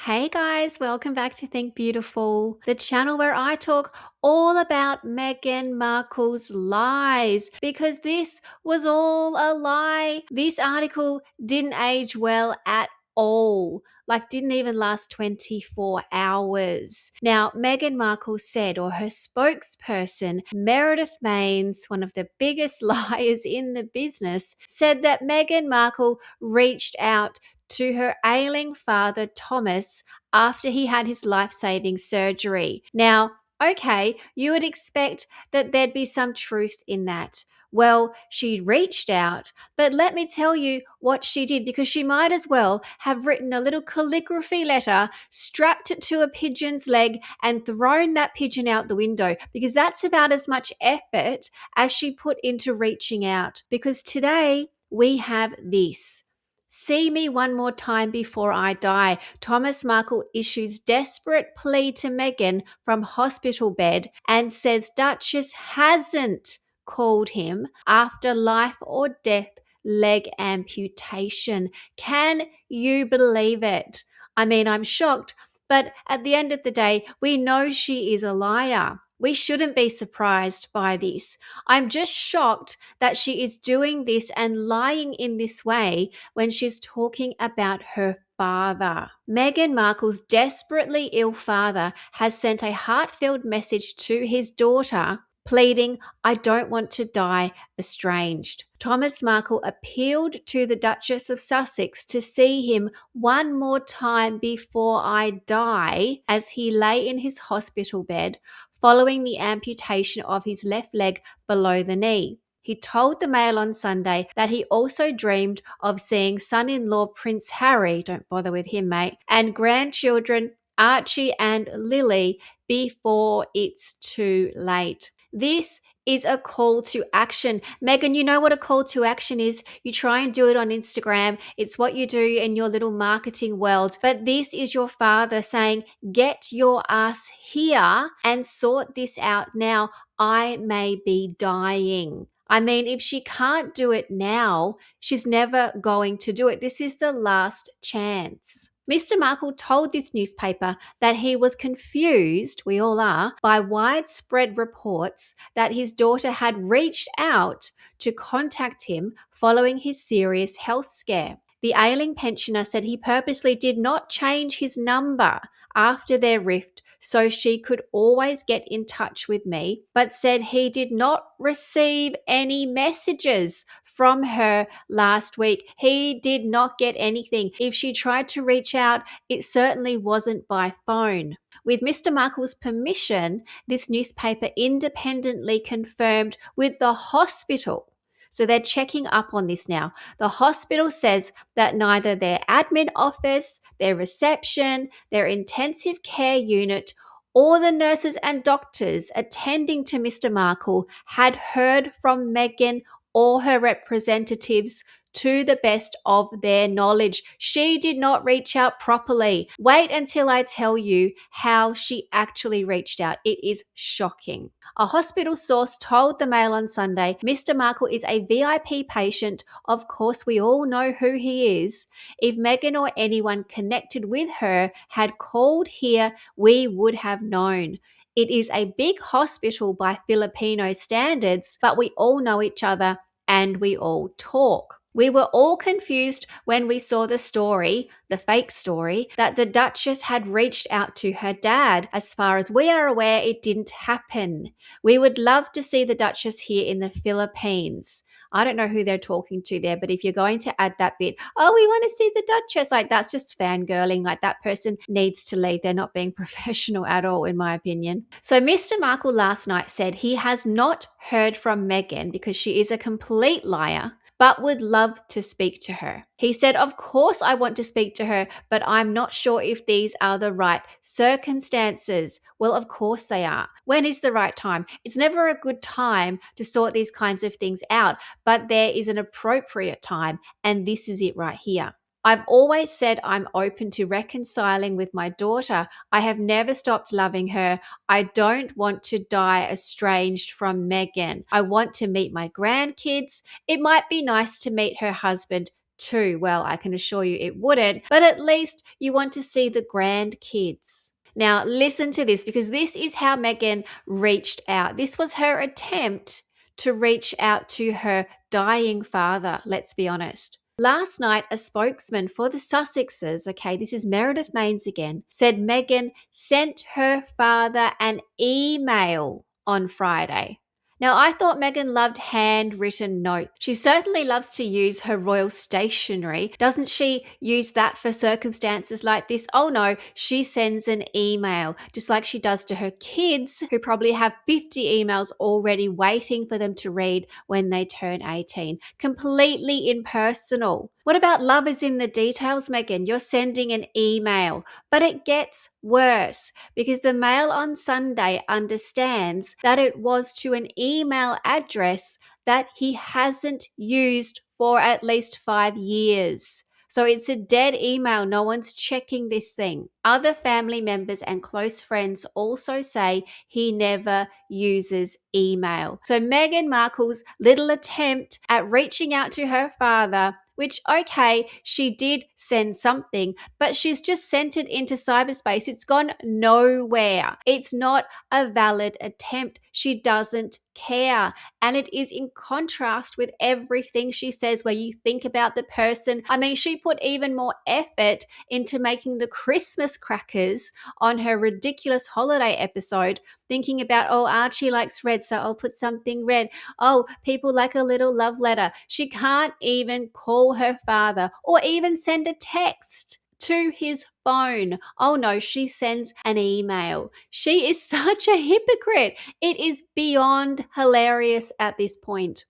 Hey guys, welcome back to Think Beautiful, the channel where I talk all about Meghan Markle's lies because this was all a lie. This article didn't age well at all. Didn't even last 24 hours. Now, Meghan Markle said, or her spokesperson, Meredith Maines, one of the biggest liars in the business, said that Meghan Markle reached out to her ailing father, Thomas, after he had his life-saving surgery. Now, okay, you would expect that there'd be some truth in that. Well, she reached out, but let me tell you what she did because she might as well have written a little calligraphy letter, strapped it to a pigeon's leg, and thrown that pigeon out the window because that's about as much effort as she put into reaching out. Because today we have this. See me one more time before I die. Thomas Markle issues desperate plea to Meghan from hospital bed and says Duchess hasn't called him after life or death leg amputation. Can you believe it? I mean, I'm shocked, but at the end of the day, we know she is a liar. We shouldn't be surprised by this. I'm just shocked that she is doing this and lying in this way when she's talking about her father. Meghan Markle's desperately ill father has sent a heartfelt message to his daughter pleading, "I don't want to die estranged." Thomas Markle appealed to the Duchess of Sussex to see him one more time before I die as he lay in his hospital bed following the amputation of his left leg below the knee. He told the Mail on Sunday that he also dreamed of seeing son-in-law Prince Harry, don't bother with him, mate, and grandchildren Archie and Lily before it's too late. This is a call to action. Meghan, you know what a call to action is. You try and do it on Instagram. It's what you do in your little marketing world. But this is your father saying, get your ass here and sort this out now. I may be dying. I mean, if she can't do it now, she's never going to do it. This is the last chance. Mr. Markle told this newspaper that he was confused, we all are, by widespread reports that his daughter had reached out to contact him following his serious health scare. The ailing pensioner said he purposely did not change his number after their rift so she could always get in touch with me, but said he did not receive any messages from her last week. He did not get anything. If she tried to reach out, it certainly wasn't by phone. With Mr. Markle's permission, this newspaper independently confirmed with the hospital. So they're checking up on this now. The hospital says that neither their admin office, their reception, their intensive care unit, or the nurses and doctors attending to Mr. Markle had heard from Meghan or her representatives to the best of their knowledge. She did not reach out properly. Wait until I tell you how she actually reached out. It is shocking. A hospital source told the Mail on Sunday, Mr. Markle is a VIP patient. Of course, we all know who he is. If Meghan or anyone connected with her had called here, we would have known. It is a big hospital by Filipino standards, but we all know each other and we all talk. We were all confused when we saw the story, the fake story, that the Duchess had reached out to her dad. As far as we are aware, it didn't happen. We would love to see the Duchess here in the Philippines. I don't know who they're talking to there, but if you're going to add that bit, oh, we want to see the Duchess, that's just fangirling. That person needs to leave. They're not being professional at all, in my opinion. So Mr. Markle last night said he has not heard from Meghan because she is a complete liar, but would love to speak to her. He said, of course I want to speak to her, but I'm not sure if these are the right circumstances. Well, of course they are. When is the right time? It's never a good time to sort these kinds of things out, but there is an appropriate time, and this is it right here. I've always said I'm open to reconciling with my daughter. I have never stopped loving her. I don't want to die estranged from Meghan. I want to meet my grandkids. It might be nice to meet her husband too? Well, I can assure you it wouldn't, but at least you want to see the grandkids. Now, listen to this because this is how Meghan reached out. This was her attempt to reach out to her dying father, let's be honest. Last night, a spokesman for the Sussexes, okay, this is Meredith Maines again, said Meghan sent her father an email on Friday. Now, I thought Meghan loved handwritten notes. She certainly loves to use her royal stationery. Doesn't she use that for circumstances like this? Oh no, she sends an email, just like she does to her kids, who probably have 50 emails already waiting for them to read when they turn 18. Completely impersonal. What about love is in the details, Meghan? You're sending an email. But it gets worse because the Mail on Sunday understands that it was to an email address that he hasn't used for at least 5 years. So it's a dead email. No one's checking this thing. Other family members and close friends also say he never uses email. So Meghan Markle's little attempt at reaching out to her father, which, okay, she did send something, but she's just sent it into cyberspace. It's gone nowhere. It's not a valid attempt. She doesn't care. And it is in contrast with everything she says where you think about the person. I mean, she put even more effort into making the Christmas crackers on her ridiculous holiday episode, thinking about, oh, Archie likes red, so I'll put something red. Oh, people like a little love letter. She can't even call her father or even send a text to his phone. Oh no, she sends an email. She is such a hypocrite. It is beyond hilarious at this point.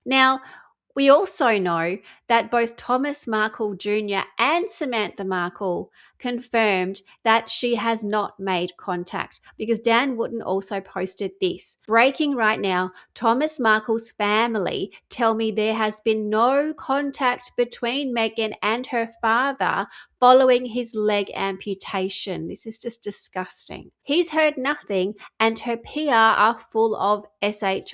Now, we also know that both Thomas Markle Jr. and Samantha Markle confirmed that she has not made contact, because Dan Wootton also posted this. Breaking right now, Thomas Markle's family tell me there has been no contact between Meghan and her father following his leg amputation. This is just disgusting. He's heard nothing, and her PR are full of shit,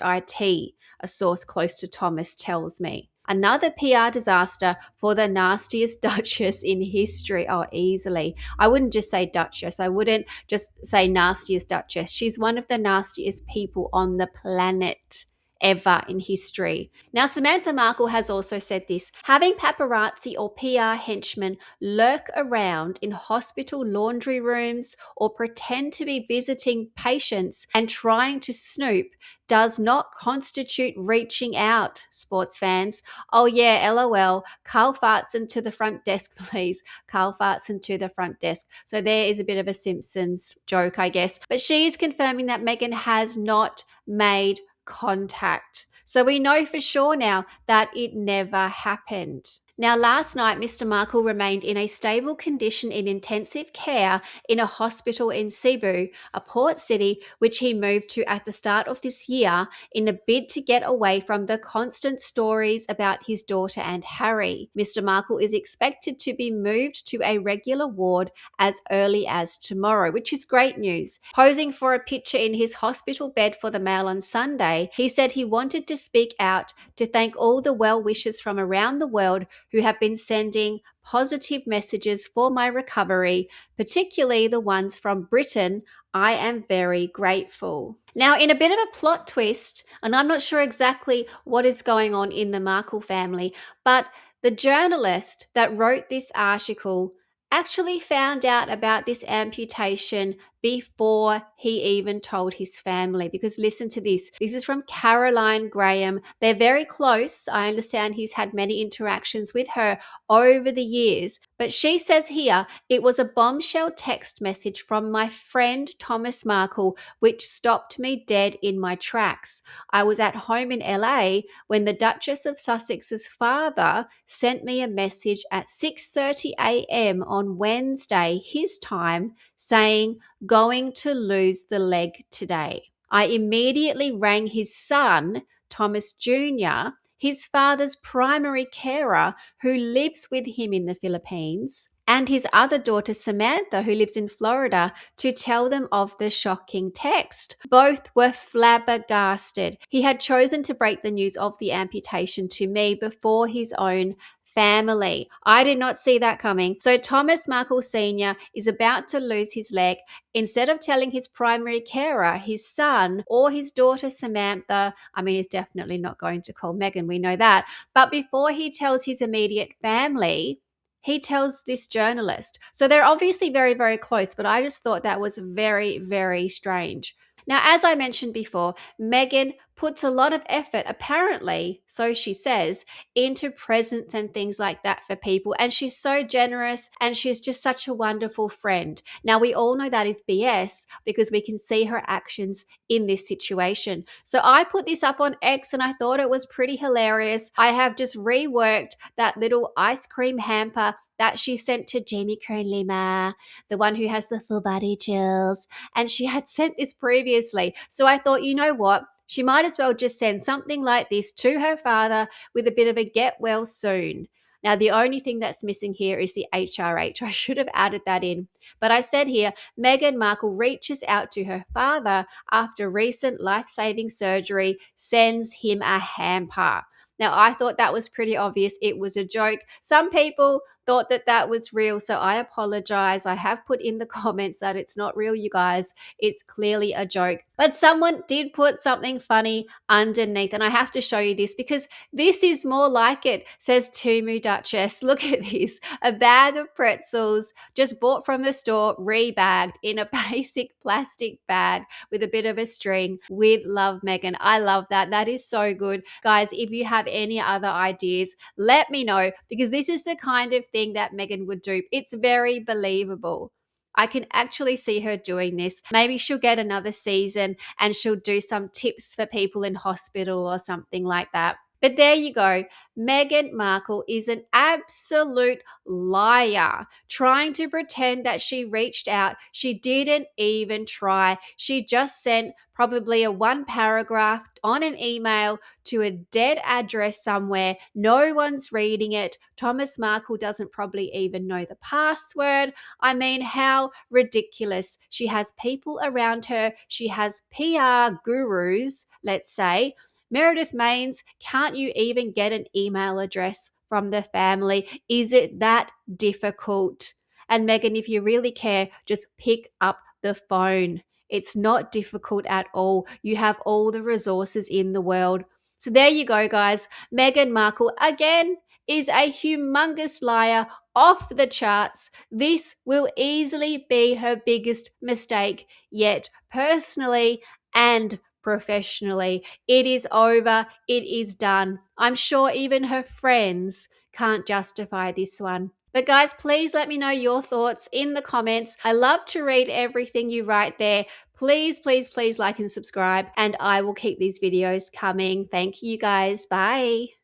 a source close to Thomas tells me. Another PR disaster for the nastiest Duchess in history. Oh, easily. I wouldn't just say Duchess. I wouldn't just say nastiest Duchess. She's one of the nastiest people on the planet ever in history. Now, Samantha Markle has also said this: having paparazzi or PR henchmen lurk around in hospital laundry rooms or pretend to be visiting patients and trying to snoop does not constitute reaching out, sports fans. Oh yeah, LOL. Carl Fartson to the front desk, please. Carl Fartson to the front desk. So there is a bit of a Simpsons joke, I guess. But she is confirming that Meghan has not made contact. So we know for sure now that it never happened. Now, last night, Mr. Markle remained in a stable condition in intensive care in a hospital in Cebu, a port city which he moved to at the start of this year in a bid to get away from the constant stories about his daughter and Harry. Mr. Markle is expected to be moved to a regular ward as early as tomorrow, which is great news. Posing for a picture in his hospital bed for the Mail on Sunday, he said he wanted to speak out to thank all the well-wishers from around the world who have been sending positive messages for my recovery, particularly the ones from Britain. I am very grateful. Now, in a bit of a plot twist, and I'm not sure exactly what is going on in the Markle family, but the journalist that wrote this article actually found out about this amputation before he even told his family. Because listen to this. This is from Caroline Graham. They're very close. I understand he's had many interactions with her over the years. But she says here, it was a bombshell text message from my friend Thomas Markle, which stopped me dead in my tracks. I was at home in LA when the Duchess of Sussex's father sent me a message at 6:30 a.m. on Wednesday, his time, saying, going to lose the leg today. I immediately rang his son, Thomas Jr., his father's primary carer, who lives with him in the Philippines, and his other daughter, Samantha, who lives in Florida, to tell them of the shocking text. Both were flabbergasted. He had chosen to break the news of the amputation to me before his own family. I did not see that coming. So Thomas Markle Sr. is about to lose his leg. Instead of telling his primary carer, his son, or his daughter Samantha, I mean, he's definitely not going to call Meghan, we know that. But before he tells his immediate family, he tells this journalist. So they're obviously very, very close, but I just thought that was very, very strange. Now, as I mentioned before, Meghan puts a lot of effort, apparently, so she says, into presents and things like that for people. And she's so generous and she's just such a wonderful friend. Now, we all know that is BS because we can see her actions in this situation. So I put this up on X and I thought it was pretty hilarious. I have just reworked that little ice cream hamper that she sent to Jamie Kern Lima, the one who has the full body chills. And she had sent this previously. So I thought, you know what? She might as well just send something like this to her father with a bit of a get well soon. Now, the only thing that's missing here is the HRH. I should have added that in. But I said here, Meghan Markle reaches out to her father after recent life-saving surgery, sends him a hamper. Now, I thought that was pretty obvious. It was a joke. Some people thought that that was real, so I apologize. I have put in the comments that it's not real, you guys. It's clearly a joke. But someone did put something funny underneath, and I have to show you this because this is more like it. Says Tumu Duchess. Look at this. A bag of pretzels just bought from the store, rebagged in a basic plastic bag with a bit of a string with Love Meghan. I love that. That is so good. Guys, if you have any other ideas, let me know because this is the kind of thing that Meghan would do. It's very believable. I can actually see her doing this. Maybe she'll get another season and she'll do some tips for people in hospital or something like that. But there you go. Meghan Markle is an absolute liar, trying to pretend that she reached out. She didn't even try. She just sent probably a one paragraph on an email to a dead address somewhere. No one's reading it. Thomas Markle doesn't probably even know the password. I mean, how ridiculous. She has people around her. She has PR gurus, let's say. Meredith Maines, can't you even get an email address from the family? Is it that difficult? And Meghan, if you really care, just pick up the phone. It's not difficult at all. You have all the resources in the world. So there you go, guys. Meghan Markle, again, is a humongous liar, off the charts. This will easily be her biggest mistake yet, personally and professionally. It is over. It is done. I'm sure even her friends can't justify this one. But guys, please let me know your thoughts in the comments. I love to read everything you write there. Please, please, please like and subscribe, and I will keep these videos coming. Thank you guys. Bye.